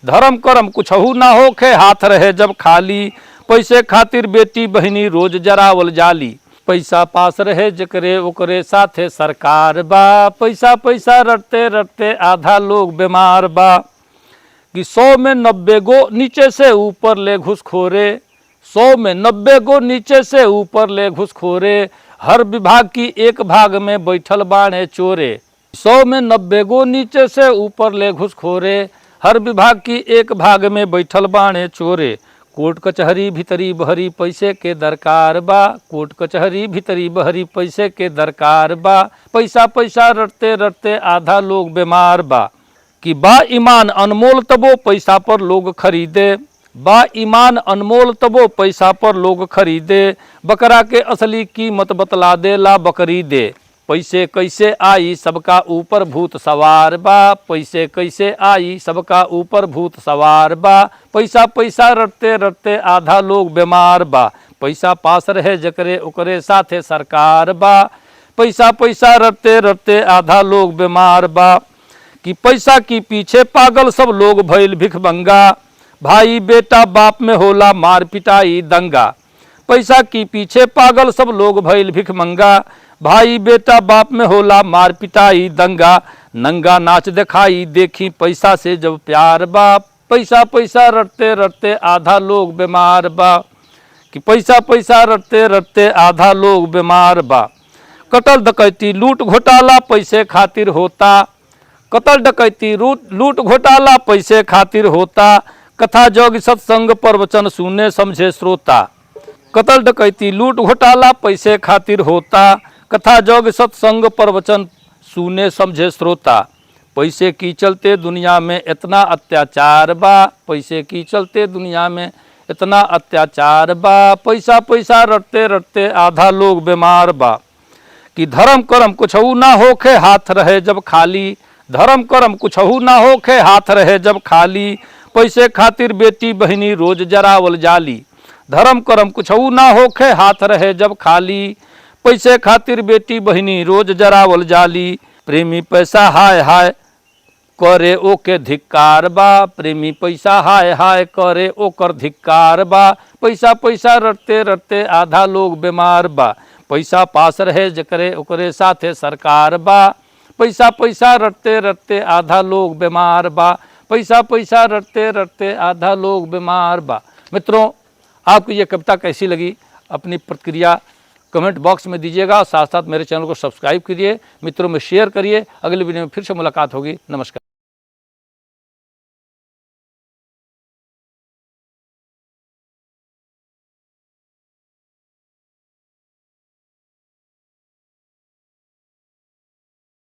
धर्म कर्म कुछहू ना होखे हाथ रहे जब खाली, पैसे खातिर बेटी बहिनी रोज जरावल जाली। पैसा पास रहे जकरे ओकरे साथे सरकार बा, पैसा पैसा रटते रटते आधा लोग बीमार बा। कि 100 में 90 गो नीचे से ऊपर ले घुसखोरे, 100 में 90 गो नीचे से ऊपर ले घुसखोरे, हर विभाग की एक भाग में बैठल बाणे चोरे। 100 में 90 गो नीचे से ऊपर ले घुसखोरे, हर विभाग की एक भाग में बैठल बाणे चोरे। कोर्ट कचहरी भीतरी बहरी पैसे के दरकार बा, कोर्ट कचहरी भीतरी बहरी पैसे के दरकार बा, पैसा पैसा रटते रटते आधा लोग बीमार बा। कि बा ईमान अनमोल तबो पैसा पर लोग खरीदे, बा ईमान अनमोल तबो पैसा पर लोग खरीदे, बकरा के असली कीमत बतला दे ला बकरी दे। पैसे कैसे आई सबका ऊपर भूत सवार बा, पैसे कैसे आई सबका ऊपर भूत सवार बा, पैसा पैसा रटते रटते आधा लोग बीमार बा। पैसा पास रहे जकरे ओकरे साथे सरकार बा, पैसा पैसा रटते रटते आधा लोग बीमार बा। कि पैसा की पीछे पागल सब लोग भइल भिखमंगा, भाई बेटा बाप में होला मार पिटाई दंगा। पैसा की पीछे पागल सब लोग भइल भिखमंगा, भाई बेटा बाप में होला मार पिटाई दंगा। नंगा नाच दिखाई देखी पैसा से जब प्यार बा, पैसा पैसा रटते रटते आधा लोग बीमार बा। कि पैसा पैसा रटते रटते आधा लोग बीमार बा। कत्ल डकैती लूट घोटाला पैसे खातिर होता, कत्ल डकैती लूट घोटाला पैसे खातिर होता, कथा जोग सत्संग प्रवचन सुने समझे श्रोता। कत्ल डकैती लूट घोटाला पैसे खातिर होता, कथा जोग सत्संग प्रवचन सुने समझे श्रोता। पैसे की चलते दुनिया में इतना अत्याचार बा, पैसे की चलते दुनिया में इतना अत्याचार बा, पैसा पैसा रटते रटते आधा लोग बीमार बा। कि धर्म कर्म कुछहू ना होखे हाथ रहे जब खाली, धर्म कर्म कुछहू ना होखे हाथ रहे जब खाली, पैसे खातिर बेटी बहिनी रोज जरावल जाली। धर्म कर्म कुछहू ना होखे हाथ रहे जब खाली, पैसे खातिर बेटी बहिनी रोज जरावल जाली। प्रेमी पैसा हाय हाय करे ओके धिक्कार बा, प्रेमी पैसा हाय हाय करे ओकर धिक्कार बा, पैसा पैसा रटते रटते आधा लोग बीमार बा। पैसा पास रहे जकरे ओकरे साथे सरकार बा, पैसा पैसा रटते रटते आधा लोग बीमार बा, पैसा पैसा रटते रटते आधा लोग बीमार बा। मित्रों, आपको ये कविता कैसी लगी अपनी प्रतिक्रिया कमेंट बॉक्स में दीजिएगा और साथ साथ मेरे चैनल को सब्सक्राइब कीजिए, मित्रों में शेयर करिए। अगले वीडियो में फिर से मुलाकात होगी। नमस्कार।